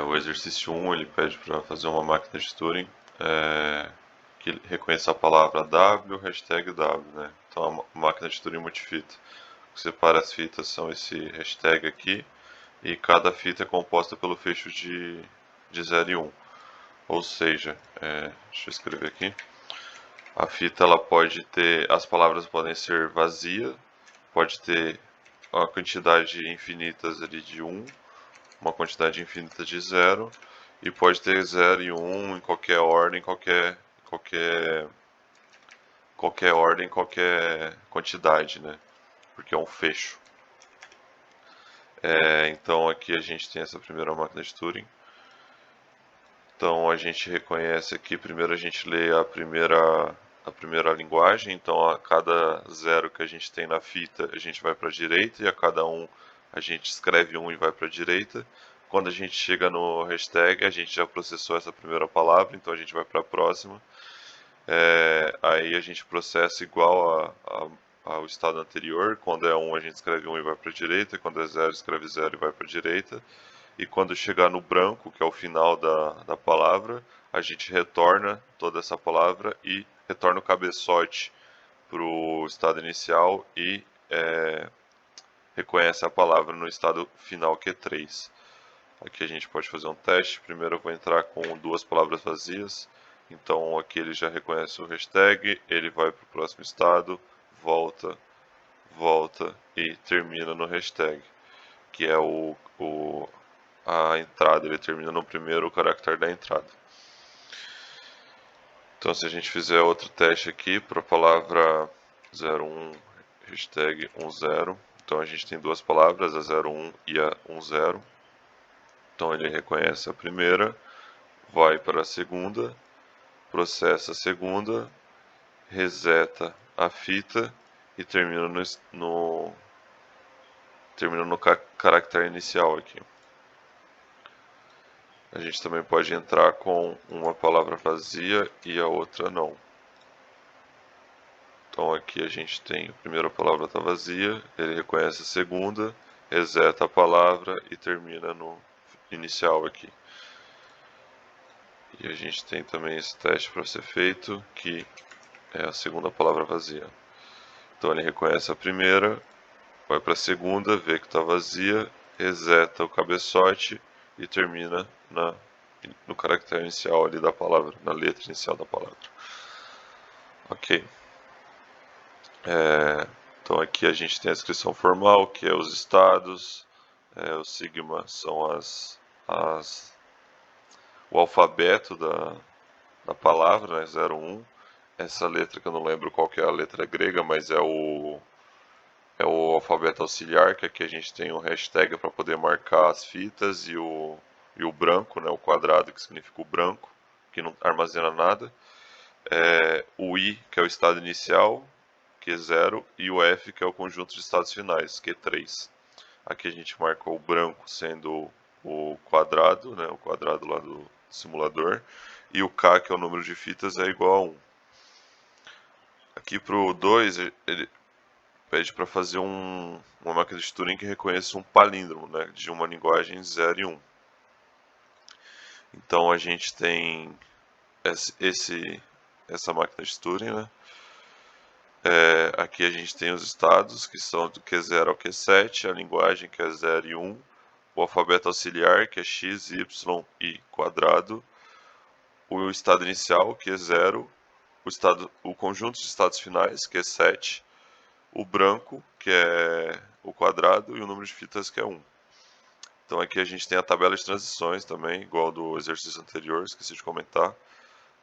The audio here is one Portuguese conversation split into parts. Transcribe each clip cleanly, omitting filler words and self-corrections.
O exercício 1 ele pede para fazer uma máquina de Turing que reconheça a palavra W, hashtag W, né? Então a máquina de Turing multifita. O que separa as fitas são esse hashtag aqui, e cada fita é composta pelo fecho de 0 e 1. Ou seja, deixa eu escrever aqui. A fita ela pode ter, as palavras podem ser vazias, pode ter uma quantidade infinita ali de 1, uma quantidade infinita de 0, e pode ter 0 e 1 em qualquer ordem, qualquer ordem, qualquer quantidade, né? Porque é um fecho. Então aqui a gente tem essa primeira máquina de Turing. Então a gente reconhece aqui, primeiro a gente lê a primeira linguagem, então a cada 0 que a gente tem na fita a gente vai para a direita, e a cada 1 a gente escreve 1 e vai para a direita. Quando a gente chega no hashtag, a gente já processou essa primeira palavra, então a gente vai para a próxima. Aí a gente processa igual ao estado anterior. Quando é 1 a gente escreve 1 e vai para a direita, quando é 0 escreve 0 e vai para a direita. E quando chegar no branco, que é o final da palavra, a gente retorna toda essa palavra e retorna o cabeçote para o estado inicial e reconhece a palavra no estado final, que é 3. Aqui a gente pode fazer um teste. Primeiro eu vou entrar com 2 palavras vazias. Então aqui ele já reconhece o hashtag, ele vai para o próximo estado, volta e termina no hashtag, que é a entrada, ele termina no primeiro caractere da entrada. Então se a gente fizer outro teste aqui para a palavra 01, hashtag 10, então a gente tem 2 palavras, a 01 e a 10. Então ele reconhece a primeira, vai para a segunda, processa a segunda, reseta a fita e termina no caractere inicial aqui. A gente também pode entrar com uma palavra vazia e a outra não. Então aqui a gente tem a primeira palavra está vazia, ele reconhece a segunda, reseta a palavra e termina no inicial aqui. E a gente tem também esse teste para ser feito, que é a segunda palavra vazia. Então ele reconhece a primeira, vai para a segunda, vê que está vazia, reseta o cabeçote e termina no caractere inicial ali da palavra, na letra inicial da palavra. Ok. Então aqui a gente tem a descrição formal, que é os estados, o sigma são o alfabeto da palavra, né, 0, 1. Essa letra que eu não lembro qual que é a letra grega, mas é o alfabeto auxiliar, que aqui a gente tem o hashtag para poder marcar as fitas, e o branco, né, o quadrado, que significa o branco, que não armazena nada. O I, que é o estado inicial, que é 0, e o F, que é o conjunto de estados finais, que é 3. Aqui a gente marcou o branco sendo o quadrado, né, o quadrado lá do simulador, e o K, que é o número de fitas, é igual a 1. Aqui para o 2, ele pede para fazer uma máquina de Turing que reconheça um palíndromo, né, de uma linguagem 0 e 1. Então a gente tem essa máquina de Turing, né? Aqui a gente tem os estados, que são do Q0 ao Q7, a linguagem, que é 0 e 1, o alfabeto auxiliar, que é x, y e quadrado, o estado inicial, que é 0, o conjunto de estados finais, que é 7, o branco, que é o quadrado, e o número de fitas, que é 1. Então aqui a gente tem a tabela de transições também, igual do exercício anterior, esqueci de comentar.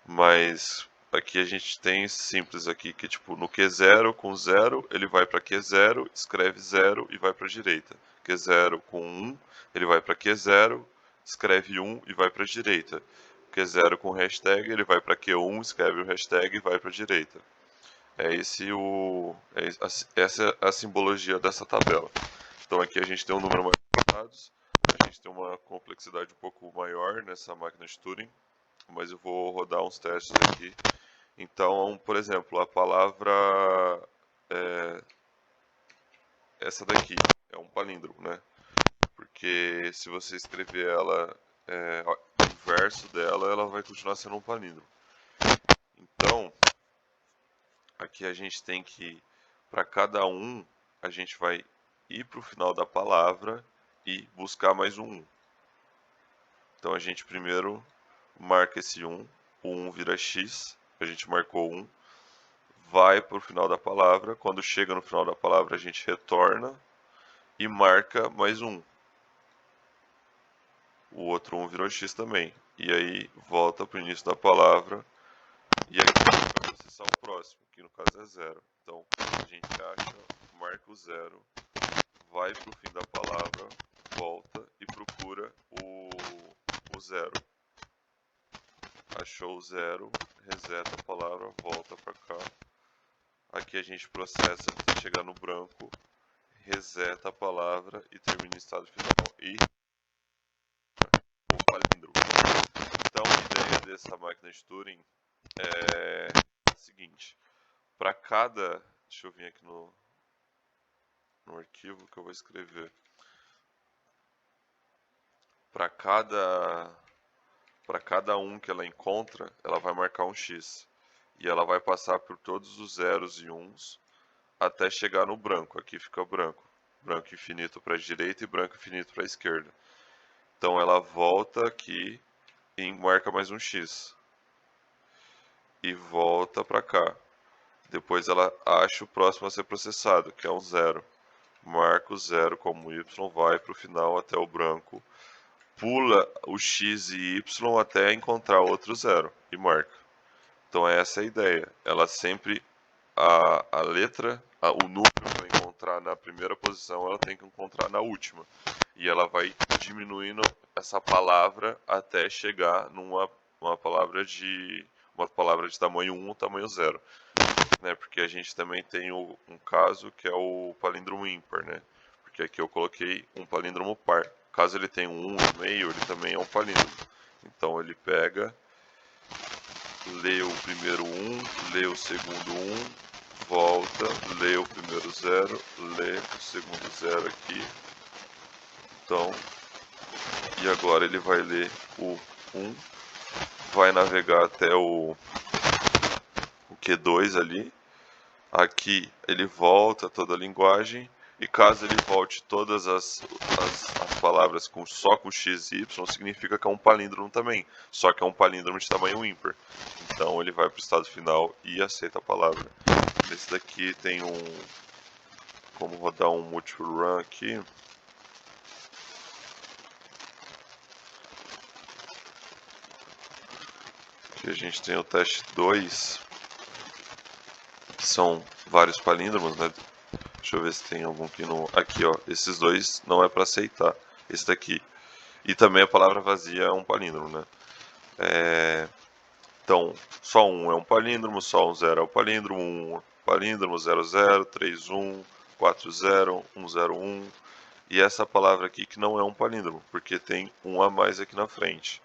Mas aqui a gente tem simples aqui, que tipo, no Q0 com 0, ele vai para Q0, escreve 0 e vai para a direita. Q0 com 1, ele vai para Q0, escreve 1 e vai para a direita. Q0 com hashtag, ele vai para Q1, escreve o hashtag e vai para a direita. Essa é a simbologia dessa tabela. Então aqui a gente tem um número maior de dados, a gente tem uma complexidade um pouco maior nessa máquina de Turing, mas eu vou rodar uns testes aqui. Então, por exemplo, a palavra essa daqui é um palíndromo, né? Porque se você escrever ela o inverso dela, ela vai continuar sendo um palíndromo. Então, aqui a gente tem que, para cada um, a gente vai ir para o final da palavra e buscar mais um 1. Então a gente primeiro marca esse 1, o 1 vira x, a gente marcou 1, vai para o final da palavra, quando chega no final da palavra a gente retorna e marca mais 1. O outro 1 virou x também, e aí volta para o início da palavra, e aqui a gente vai processar o próximo, que no caso é 0. Então a gente acha, marca o 0, vai para o fim da palavra, volta e procura o 0. Achou o 0, reseta a palavra, volta para cá. Aqui a gente processa até chegar no branco, reseta a palavra e termina o estado final. E o palíndromo. Então a ideia dessa máquina de Turing é a seguinte. Para cada... Deixa eu vir aqui no arquivo que eu vou escrever. Para cada um que ela encontra, ela vai marcar um X. E ela vai passar por todos os zeros e uns até chegar no branco. Aqui fica branco. Branco infinito para a direita e branco infinito para a esquerda. Então ela volta aqui e marca mais um X. E volta para cá. Depois ela acha o próximo a ser processado, que é um 0. Marca o 0 como Y, vai para o final até o branco. Pula o X e Y até encontrar outro 0 e marca. Então essa é a ideia. Ela sempre, a letra, o número para encontrar na primeira posição, ela tem que encontrar na última. E ela vai diminuindo essa palavra até chegar numa palavra de tamanho 1 ou tamanho 0. Né? Porque a gente também tem um caso que é o palíndromo ímpar, né? Porque aqui eu coloquei um palíndromo par. Caso ele tenha um 1 no meio, ele também é um palíndromo. Então ele pega, lê o primeiro 1, lê o segundo 1, volta, lê o primeiro 0, lê o segundo 0 aqui. Então, e agora ele vai ler o 1, vai navegar até o Q2 ali. Aqui ele volta toda a linguagem. E caso ele volte todas as palavras só com x e y, significa que é um palíndromo também. Só que é um palíndromo de tamanho ímpar. Então ele vai para o estado final e aceita a palavra. Esse daqui tem como rodar um multiple run aqui. Aqui a gente tem o teste 2, que são vários palíndromos, né? Deixa eu ver se tem algum que não... Aqui, ó. Esses dois não é para aceitar. Esse daqui. E também a palavra vazia é um palíndromo, né? Então, só um é um palíndromo, só um 0 é um palíndromo, 1 palíndromo, 0, 0, 3, 1, 4, 0, 1, 0, 1. E essa palavra aqui que não é um palíndromo, porque tem um a mais aqui na frente.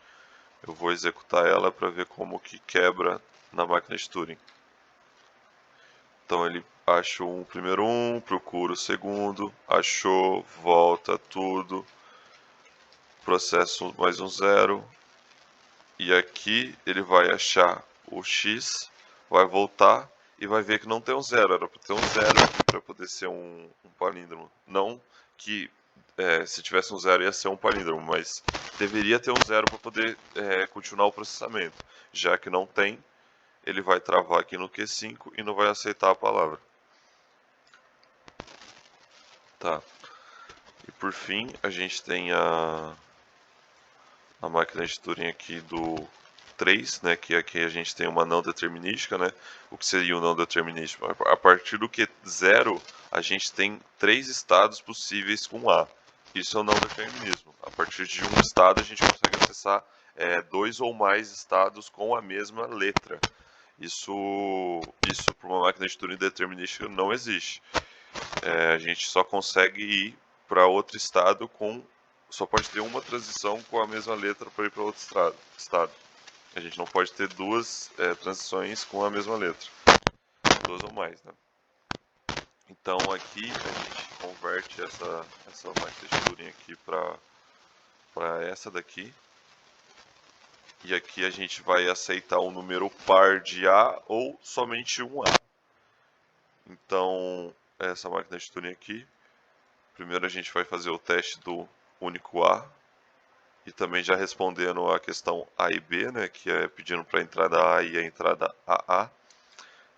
Eu vou executar ela para ver como que quebra na máquina de Turing. Então ele acha o primeiro 1, procura o segundo, achou, volta tudo, processo mais um 0, e aqui ele vai achar o x, vai voltar e vai ver que não tem um 0, era para ter um 0 aqui para poder ser um palíndromo. Não que se tivesse um 0 ia ser um palíndromo, mas deveria ter um 0 para poder continuar o processamento. Já que não tem, ele vai travar aqui no Q5 e não vai aceitar a palavra. Tá. E por fim, a gente tem a máquina de Turing aqui do 3, né, que aqui a gente tem uma não determinística, né? O que seria o não determinístico? A partir do Q0, a gente tem 3 estados possíveis com A. Isso é o não determinismo. A partir de um estado, a gente consegue acessar 2 ou mais estados com a mesma letra. Isso para uma máquina de Turing determinística não existe. A gente só consegue ir para outro estado só pode ter uma transição com a mesma letra para ir para outro estado. A gente não pode ter duas transições com a mesma letra. 2 ou mais, né? Então aqui a gente converte essa máquina de Turing aqui para essa daqui. E aqui a gente vai aceitar um número par de A ou somente um A. Então, essa máquina de Turing aqui, primeiro a gente vai fazer o teste do único A, e também já respondendo a questão A e B, né, que é pedindo para a entrada A e a entrada AA.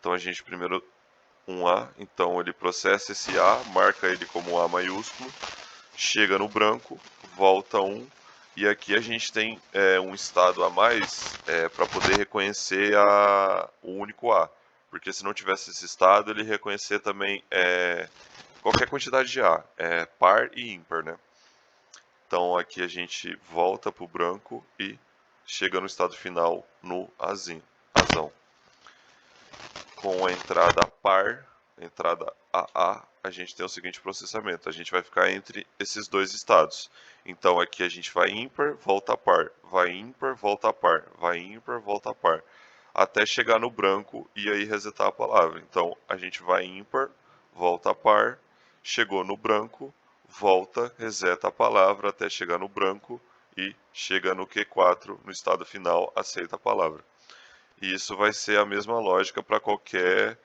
Então a gente primeiro um A, então ele processa esse A, marca ele como A maiúsculo, chega no branco, volta 1, e aqui a gente tem um estado a mais para poder reconhecer o único A, porque se não tivesse esse estado, ele reconhecer também qualquer quantidade de A, par e ímpar, né? Então aqui a gente volta para o branco e chega no estado final no azão. Com a entrada par, entrada AA, a gente tem o seguinte processamento. A gente vai ficar entre esses dois estados. Então aqui a gente vai ímpar, volta par, vai ímpar, volta par, vai ímpar, volta par, até chegar no branco e aí resetar a palavra. Então a gente vai ímpar, volta par, chegou no branco, volta, reseta a palavra até chegar no branco e chega no Q4, no estado final, aceita a palavra. E isso vai ser a mesma lógica para qualquer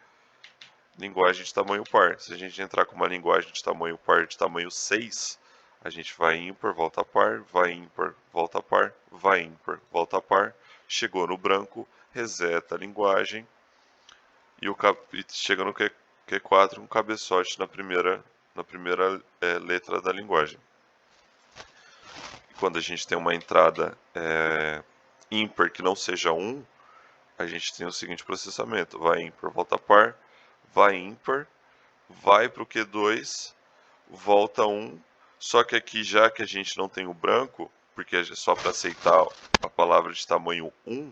linguagem de tamanho par. Se a gente entrar com uma linguagem de tamanho par de tamanho 6, a gente vai ímpar, volta par, vai ímpar, volta par, vai ímpar, volta par, chegou no branco, reseta a linguagem e chega no Q4 com cabeçote na primeira letra da linguagem. Quando a gente tem uma entrada ímpar que não seja 1, a gente tem o seguinte processamento: vai ímpar, volta par, vai ímpar, vai para o Q2, volta 1, só que aqui já que a gente não tem o branco, porque é só para aceitar a palavra de tamanho 1,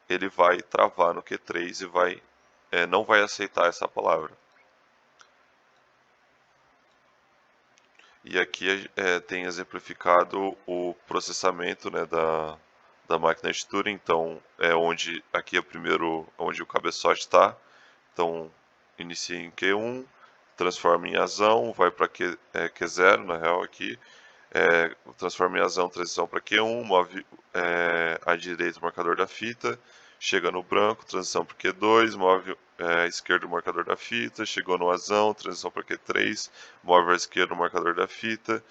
ele vai travar no Q3 e não vai aceitar essa palavra. E aqui tem exemplificado o processamento, né, da máquina de Turing. Então aqui é primeiro onde o cabeçote está. Então inicia em Q1, transforma em azão, vai para Q0, na real aqui, transforma em azão, transição para Q1, move à direita o marcador da fita, chega no branco, transição para Q2, move à esquerda o marcador da fita, chegou no azão, transição para Q3, move à esquerda o marcador da fita,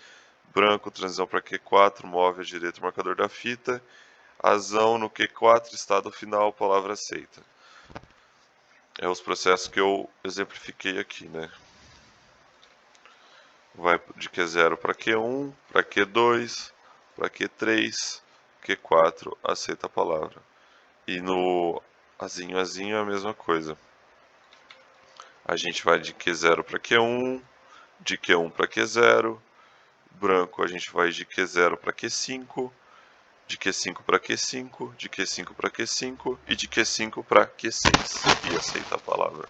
branco, transição para Q4, move à direita o marcador da fita, azão no Q4, estado final, palavra aceita. É os processos que eu exemplifiquei aqui, né? Vai de Q0 para Q1, para Q2, para Q3, Q4, aceita a palavra. E no azinho é a mesma coisa. A gente vai de Q0 para Q1, de Q1 para Q0, branco a gente vai de Q0 para Q5, de Q5 para Q5, de Q5 para Q5 e de Q5 para Q6. E aceita a palavra.